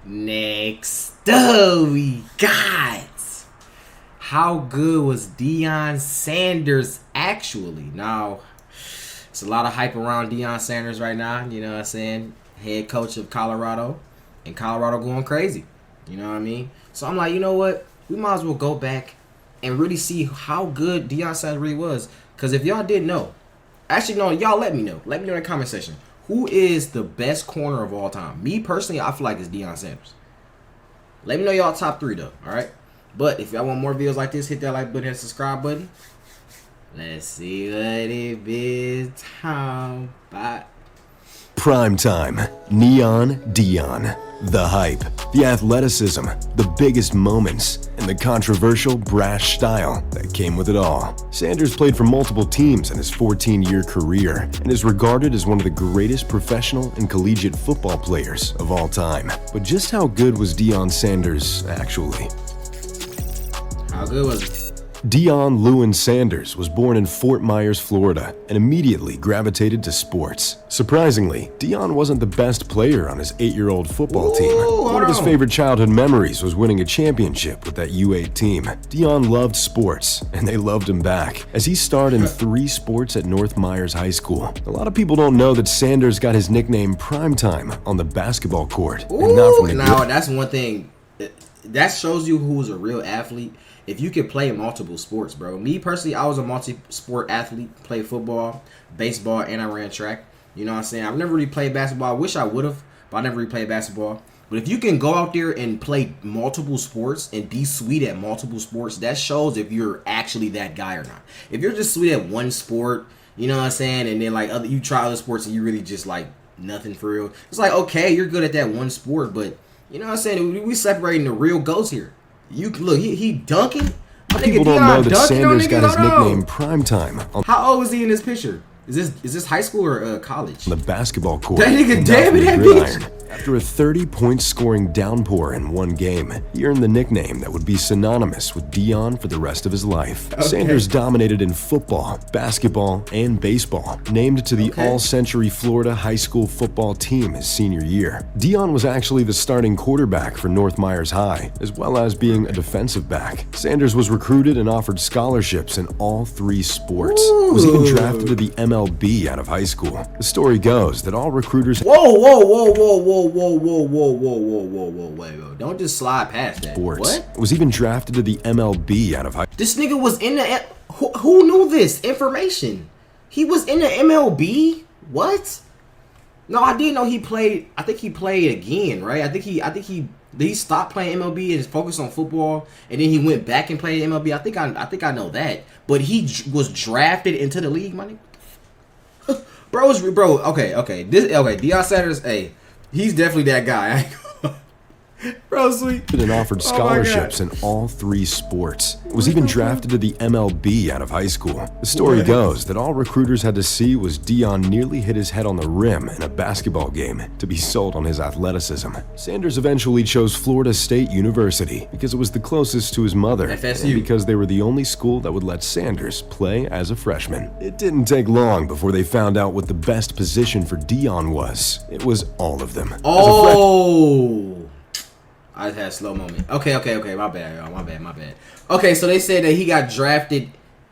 Next up, we got how good was Deion Sanders actually? Now, it's a lot of hype around Deion Sanders right now. You know what I'm saying? Head coach of Colorado, and Colorado going crazy. You know what I mean? So I'm like, you know what? We might as well go back and really see how good Deion Sanders really was. Because if y'all didn't know, actually, no, y'all let me know. Let me know in the comment section. Who is the best corner of all time? Me, personally, I feel like it's Deion Sanders. Let me know y'all top 3, though, all right? But if y'all want more videos like this, hit that like button and subscribe button. Let's see what it is time about. Primetime, Neon Deion, the hype, the athleticism, the biggest moments, and the controversial brash style that came with it all. Sanders played for multiple teams in his 14-year career and is regarded as one of the greatest professional and collegiate football players of all time. But just how good was Deion Sanders actually? How good was it? Deion Lewin Sanders was born in Fort Myers, Florida, and immediately gravitated to sports. Surprisingly, Deion wasn't the best player on his 8-year-old football team. One of his favorite childhood memories was winning a championship with that U8 team. Deion loved sports, and they loved him back, as he starred in 3 sports at North Myers High School. A lot of people don't know that Sanders got his nickname Primetime on the basketball court, and not from the Now, that's one thing. That shows you who's a real athlete. If you can play multiple sports, bro. Me personally, I was a multi-sport athlete. Played football, baseball, and I ran track. You know what I'm saying? I've never really played basketball. I wish I would have, but I never really played basketball. But if you can go out there and play multiple sports and be sweet at multiple sports, that shows if you're actually that guy or not. If you're just sweet at one sport, you know what I'm saying, and then like you try other sports and you really just like nothing for real. It's like, okay, you're good at that one sport, but you know what I'm saying? We separating the real goats here. You look, he dunking. People don't know that Sanders got his nickname Primetime. How old was he in this picture? Is this high school or college? On the basketball court. That nigga damn it, that bitch. After a 30-point scoring downpour in one game, he earned the nickname that would be synonymous with Deion for the rest of his life. Okay. Sanders dominated in football, basketball, and baseball. Named to the All-Century Florida High School football team his senior year. Deion was actually the starting quarterback for North Myers High, as well as being a defensive back. Sanders was recruited and offered scholarships in all 3 sports. Was even drafted to the MLB out of high school. The story goes that all recruiters... Whoa. Don't just slide past that. Sports. What? Was even drafted to the MLB out of high... This nigga was in the... Who knew this information? He was in the MLB? What? No, I didn't know he played... I think he played again, right? I think he stopped playing MLB and focused on football, and then he went back and played MLB. I think I know that. But he was drafted into the league, my nigga. Bro, okay. Deion Sanders, hey, he's definitely that guy. Bro, sweet. And offered scholarships in all 3 sports. Was even drafted to the MLB out of high school. The story goes that all recruiters had to see was Deion nearly hit his head on the rim in a basketball game to be sold on his athleticism. Sanders eventually chose Florida State University because it was the closest to his mother, FSU. And because they were the only school that would let Sanders play as a freshman. It didn't take long before they found out what the best position for Deion was. It was all of them. Oh! I had a slow moment. Okay. My bad, y'all. My bad. Okay, so they said that he got drafted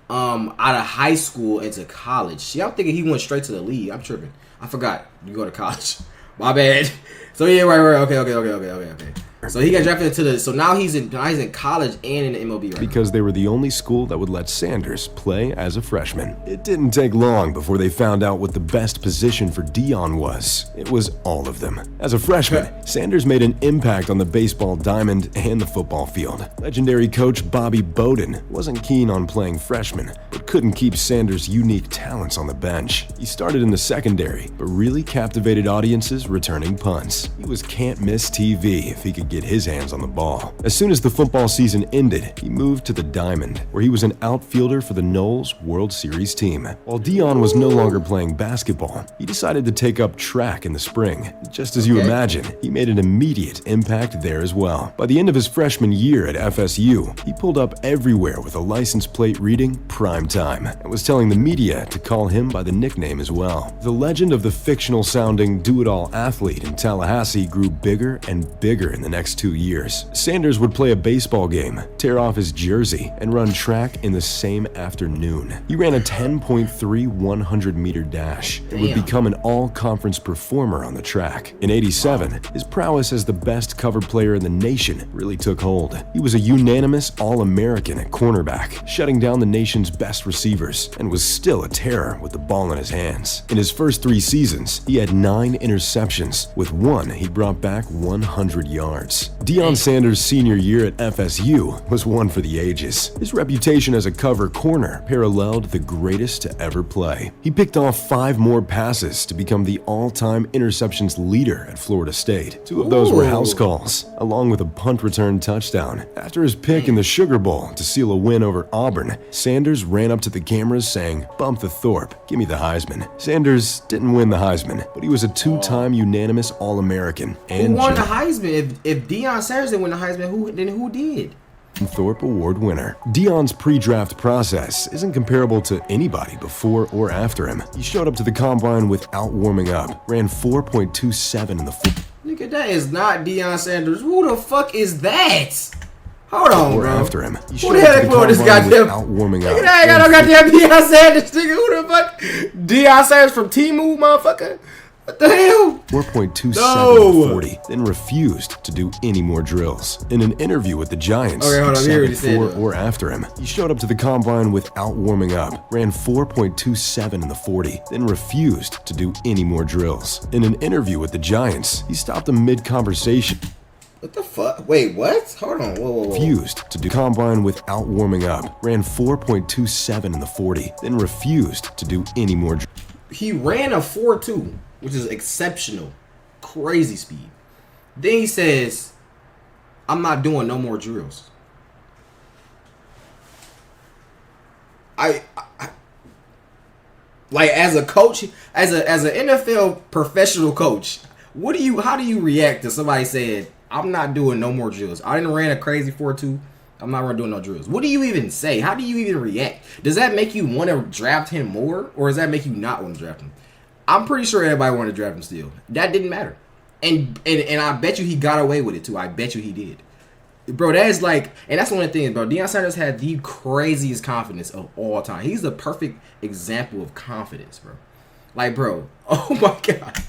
out of high school into college. See, I'm thinking he went straight to the league. I'm tripping. I forgot. You go to college. My bad. So yeah, right. Okay. So he got drafted into the. So now he's in college and in the MLB right because they were the only school that would let Sanders play as a freshman. It didn't take long before they found out what the best position for Deion was. It was all of them. As a freshman, Sanders made an impact on the baseball diamond and the football field. Legendary coach Bobby Bowden wasn't keen on playing freshmen, but couldn't keep Sanders' unique talents on the bench. He started in the secondary, but really captivated audiences returning punts. He was can't-miss TV if he could get get his hands on the ball. As soon as the football season ended, he moved to the Diamond, where he was an outfielder for the Knowles World Series team. While Deion was no longer playing basketball, he decided to take up track in the spring. Just as you imagine, he made an immediate impact there as well. By the end of his freshman year at FSU, he pulled up everywhere with a license plate reading "Prime Time" and was telling the media to call him by the nickname as well. The legend of the fictional-sounding do-it-all athlete in Tallahassee grew bigger and bigger in the next 2 years. Sanders would play a baseball game, tear off his jersey, and run track in the same afternoon. He ran a 10.3 100-meter dash and would become an all-conference performer on the track. In '87, his prowess as the best cover player in the nation really took hold. He was a unanimous All-American at cornerback, shutting down the nation's best receivers, and was still a terror with the ball in his hands. In his first 3 seasons, he had 9 interceptions. With one, he brought back 100 yards. Deion Sanders' senior year at FSU was one for the ages. His reputation as a cover corner paralleled the greatest to ever play. He picked off 5 more passes to become the all-time interceptions leader at Florida State. 2 of those were house calls, along with a punt return touchdown. After his pick in the Sugar Bowl to seal a win over Auburn, Sanders ran up to the cameras saying, "Bump the Thorpe, give me the Heisman." Sanders didn't win the Heisman, but he was a 2-time unanimous All-American and who won the Heisman? If Deion Sanders didn't win the Heisman, who did? Thorpe Award winner. Deion's pre-draft process isn't comparable to anybody before or after him. He showed up to the combine without warming up, ran 4.27 in the Nigga, that is not Deion Sanders. Who the fuck is that? Hold on, bro. After him. Who the hell put this goddamn? Without warming up. Nigga, I ain't got no goddamn Deion Sanders, nigga. Who the fuck? Deion Sanders from Temu, motherfucker. What the hell? 4.27 in 40, then refused to do any more drills. In an interview with the Giants, before or after him, he showed up to the combine without warming up, ran 4.27 in the 40, then refused to do any more drills. In an interview with the Giants, he stopped him mid-conversation. What the fuck? Wait, what? Hold on. Whoa. Refused to do combine without warming up, ran 4.27 in the 40, then refused to do any more drills. He ran a 4.2. Which is exceptional, crazy speed. Then he says, "I'm not doing no more drills." I like as a coach, as an NFL professional coach. How do you react to somebody saying, "I'm not doing no more drills. I didn't ran a crazy 4.2. I'm not doing no drills"? What do you even say? How do you even react? Does that make you want to draft him more, or does that make you not want to draft him? I'm pretty sure everybody wanted to draft him still. That didn't matter. And I bet you he got away with it too. I bet you he did. Bro, that is like, and that's one of the things, bro. Deion Sanders had the craziest confidence of all time. He's the perfect example of confidence, bro. Like, bro, oh my God.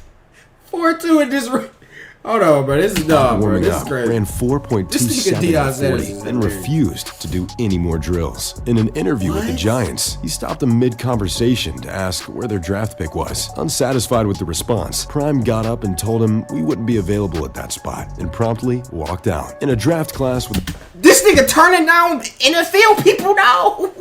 4.2 in this room. Hold on, bro. This is dumb, bro. This is crazy. Ran 4.27 in 40, then refused to do any more drills. In an interview with the Giants, he stopped them mid-conversation to ask where their draft pick was. Unsatisfied with the response, Prime got up and told him we wouldn't be available at that spot, and promptly walked out. In a draft class with... This nigga turning down NFL people now.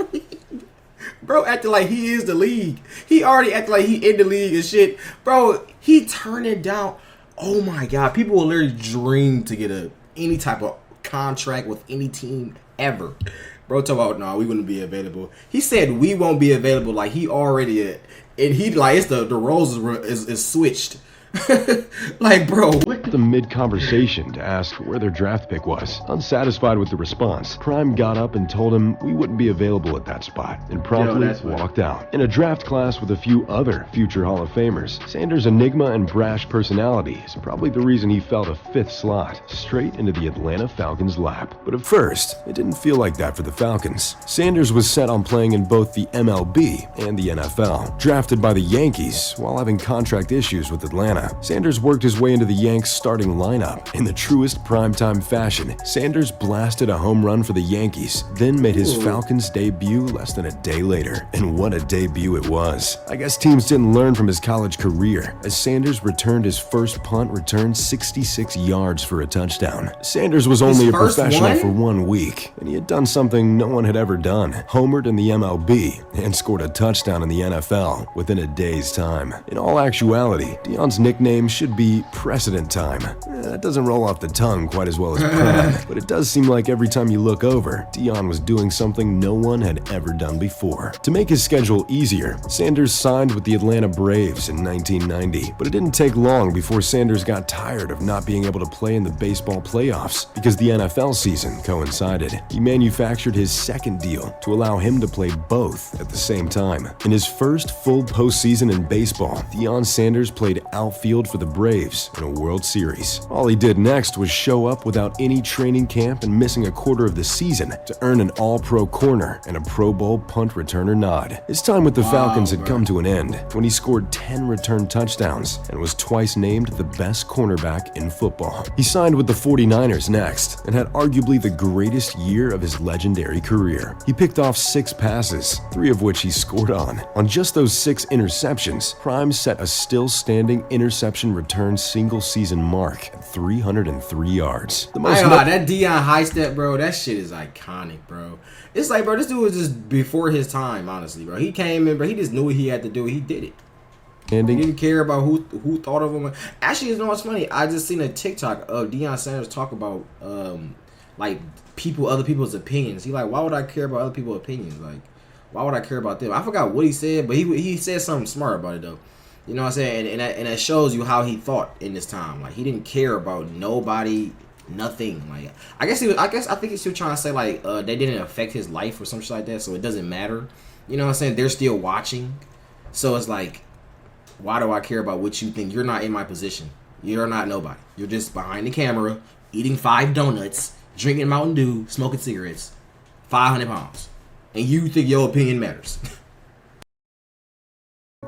Bro acting like he is the league. He already acted like he in the league and shit. Bro, he turning down... Oh my God, people will literally dream to get any type of contract with any team ever. Bro, talk about, "No, we wouldn't be available." He said we won't be available, like he already, and he like it's the roles is switched. Like, bro, what the mid-conversation to ask where their draft pick was. Unsatisfied with the response, Prime got up and told him we wouldn't be available at that spot, and promptly walked out. In a draft class with a few other future Hall of Famers, Sanders' enigma and brash personality is probably the reason he fell to 5th slot, straight into the Atlanta Falcons' lap. But at first, it didn't feel like that for the Falcons. Sanders was set on playing in both the MLB and the NFL. Drafted by the Yankees while having contract issues with Atlanta, Sanders worked his way into the Yanks starting lineup. In the truest primetime fashion, Sanders blasted a home run for the Yankees, then made his Falcons debut less than a day later. And what a debut it was. I guess teams didn't learn from his college career, as Sanders returned his first punt return 66 yards for a touchdown. Sanders was only a professional for 1 week, and he had done something no one had ever done. Homered in the MLB and scored a touchdown in the NFL within a day's time. In all actuality, Deion's nickname should be Precedent Time. time. That doesn't roll off the tongue quite as well as prime, but it does seem like every time you look over, Deion was doing something no one had ever done before. To make his schedule easier, Sanders signed with the Atlanta Braves in 1990, but it didn't take long before Sanders got tired of not being able to play in the baseball playoffs because the NFL season coincided. He manufactured his second deal to allow him to play both at the same time. In his first full postseason in baseball, Deion Sanders played outfield for the Braves in a World Series. All he did next was show up without any training camp and missing a quarter of the season to earn an All-Pro corner and a Pro Bowl punt returner nod. His time with the Falcons had come to an end when he scored 10 return touchdowns and was twice named the best cornerback in football. He signed with the 49ers next and had arguably the greatest year of his legendary career. He picked off 6 passes, 3 of which he scored on. On just those 6 interceptions, Prime set a still-standing interception return single-season mark at 303 yards. The most that Deion high step, bro, that shit is iconic, bro. It's like, bro, this dude was just before his time, honestly, bro. He came in, bro, he just knew what he had to do. He did it. He didn't care about who thought of him. Actually, you know what's funny? I just seen a TikTok of Deion Sanders talk about like other people's opinions. He like, why would I care about other people's opinions? Like, why would I care about them? I forgot what he said, but he said something smart about it though. You know what I'm saying? And that shows you how he thought in this time. Like, he didn't care about nobody, nothing. Like, I think he's still trying to say like they didn't affect his life or some shit like that, so it doesn't matter. You know what I'm saying? They're still watching, so it's like, why do I care about what you think? You're not in my position. You're not nobody. You're just behind the camera, eating 5 donuts, drinking Mountain Dew, smoking cigarettes, 500 pounds, and you think your opinion matters.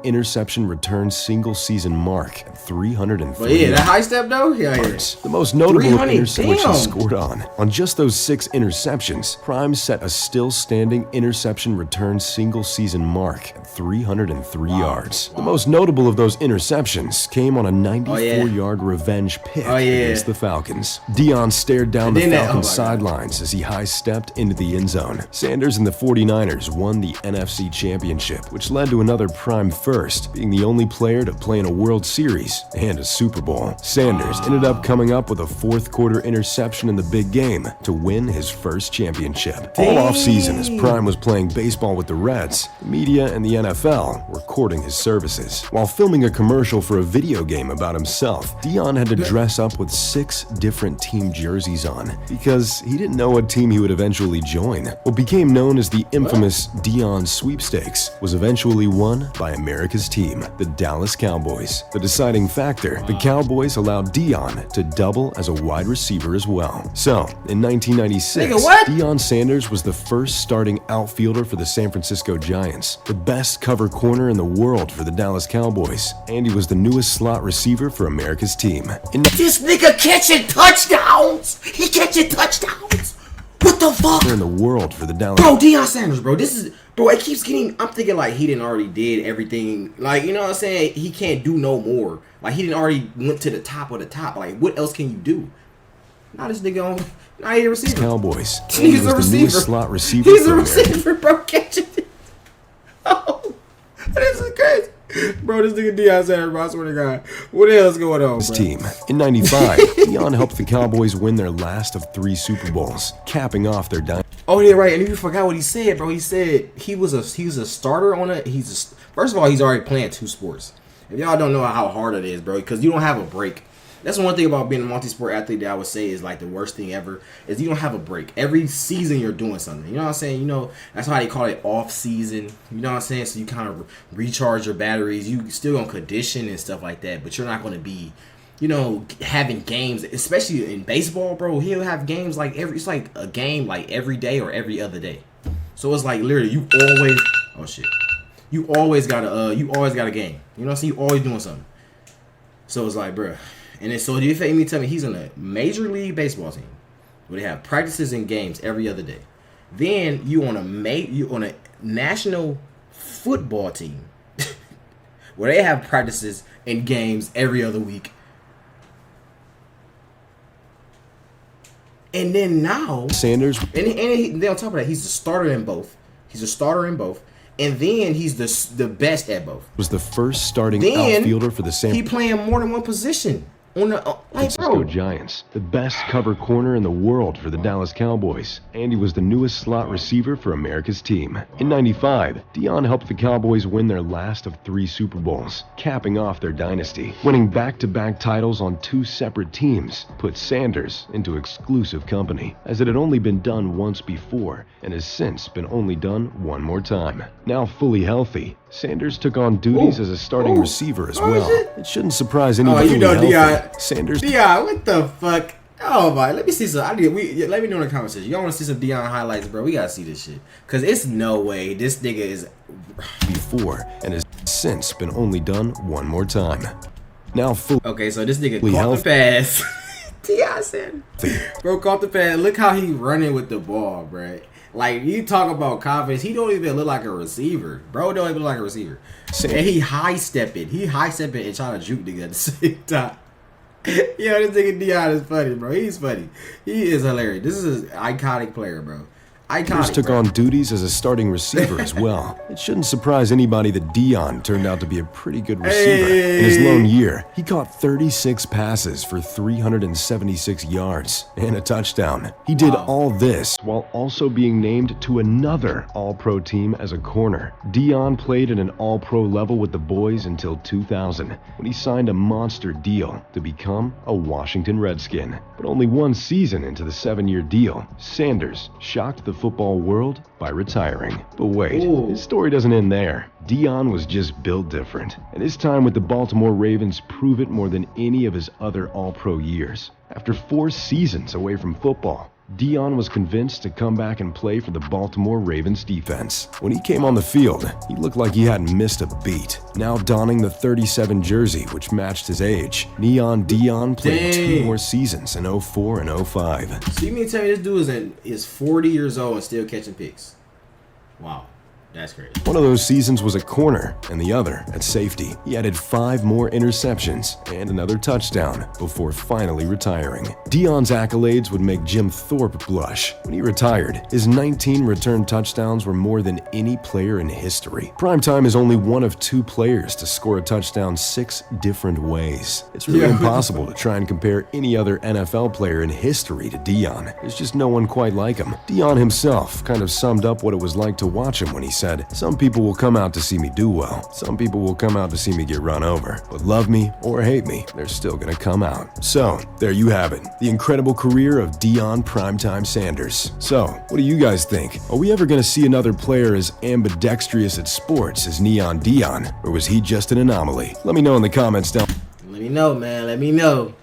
interception return single season mark at 303. But yeah, that high step though, yeah. The most notable of interceptions he damn. scored on. On just those 6 interceptions, Prime set a still-standing interception return single season mark at 303 yards. The most notable of those interceptions came on a 94-yard revenge pick against the Falcons. Deion stared down the Falcons' sidelines as he high-stepped into the end zone. Sanders and the 49ers won the NFC Championship, which led to another Prime first, being the only player to play in a World Series and a Super Bowl. Sanders ended up coming up with a 4th-quarter interception in the big game to win his first championship. All offseason, as Prime was playing baseball with the Reds, the media and the NFL were courting his services. While filming a commercial for a video game about himself, Deion had to dress up with 6 different team jerseys on because he didn't know what team he would eventually join. What became known as the infamous Deion sweepstakes was eventually won by America's team, the Dallas Cowboys. The deciding factor, the Cowboys allowed Deion to double as a wide receiver as well. So, in 1996, Deion Sanders was the first starting outfielder for the San Francisco Giants, the best cover corner in the world for the Dallas Cowboys, and he was the newest slot receiver for America's team. This nigga catching touchdowns! He catching touchdowns! What the fuck? In the world for the Dallas. Bro, Deion Sanders, bro. This is, bro, it keeps getting, I'm thinking like he didn't already did everything. Like, you know what I'm saying? He can't do no more. Like, he didn't already went to the top of the top. Like, what else can you do? Now this nigga on, now he's a receiver. Cowboys. He's a receiver. Slot receiver. He's a receiver, bro. Catching it. Oh, this is crazy. Bro, this nigga Deion Sanders, bro, I swear to God. What the hell's going on, bro? Team. In 95, Deion helped the Cowboys win their last of 3 Super Bowls, capping off their dynasty. Oh, yeah, right. And you forgot what he said, bro. He said he was a starter on it. First of all, he's already playing 2 sports. If y'all don't know how hard it is, bro, because you don't have a break. That's one thing about being a multi-sport athlete that I would say is like the worst thing ever is you don't have a break. Every season you're doing something. You know what I'm saying? You know, that's why they call it off season. You know what I'm saying? So you kind of recharge your batteries. You still gonna condition and stuff like that, but you're not gonna be, you know, having games, especially in baseball, bro. He'll have games like it's like a game like every day or every other day. So it's like literally you always got a game. You know what I'm saying? You always doing something. So it's like, bro. And then, so do you think me tell me he's on a major league baseball team where they have practices and games every other day? Then you on a national football team where they have practices and games every other week. And then now Sanders and on top of that, he's the starter in both. And then he's the best at both. Was the first starting outfielder for the San. He playing more than one position. On the like, Francisco bro. Giants, the best cover corner in the world for the Dallas Cowboys, and he was the newest slot receiver for America's team. In '95, Deion helped the Cowboys win their last of 3 Super Bowls, capping off their dynasty. Winning back-to-back titles on 2 separate teams put Sanders into exclusive company, as it had only been done once before and has since been only done one more time. Now fully healthy, Sanders took on duties as a starting receiver as well. It shouldn't surprise anybody. Oh, you know Deion. Sanders. Deion, what the fuck? Oh my, let me see some. Let me know in the comments. Y'all want to see some Deion highlights, bro? We gotta see this shit, cause it's no way this nigga is before and has since been only done one more time. Now fully. Okay, so this nigga caught the pass. Deion said, bro, caught the pass. Look how he running with the ball, bro. Like, you talk about confidence, he don't even look like a receiver. Bro don't even look like a receiver. And he high-stepping. He high-stepping and trying to juke nigga at the same time. Yo, this nigga Deion is funny, bro. He's funny. He is hilarious. This is an iconic player, bro. Iconic, took on duties as a starting receiver as well. It shouldn't surprise anybody that Deion turned out to be a pretty good receiver. In his lone year, he caught 36 passes for 376 yards and a touchdown. He did all this while also being named to another All-Pro team as a corner. Deion played at an All-Pro level with the boys until 2000, when he signed a monster deal to become a Washington Redskin. But only one season into the 7-year deal, Sanders shocked the football world by retiring. But wait, his story doesn't end there. Deion was just built different, and his time with the Baltimore Ravens proved it more than any of his other All-Pro years. After 4 seasons away from football, Deion was convinced to come back and play for the Baltimore Ravens defense. When he came on the field, he looked like he hadn't missed a beat. Now donning the 37 jersey, which matched his age, Neon Deion played 2 more seasons in 04 and 05. So you mean to tell me this dude is 40 years old and still catching picks? Wow. That's crazy. One of those seasons was at corner, and the other at safety. He added 5 more interceptions and another touchdown before finally retiring. Deion's accolades would make Jim Thorpe blush. When he retired, his 19 return touchdowns were more than any player in history. Primetime is only one of 2 players to score a touchdown 6 different ways. It's really impossible to try and compare any other NFL player in history to Deion. There's just no one quite like him. Deion himself kind of summed up what it was like to watch him when he said, "Some people will come out to see me do well. Some people will come out to see me get run over. But love me or hate me, they're still gonna come out." So, there you have it. The incredible career of Deion Primetime Sanders. So, what do you guys think? Are we ever gonna see another player as ambidextrous at sports as Neon Deion? Or was he just an anomaly? Let me know in the comments down. Let me know, man. Let me know.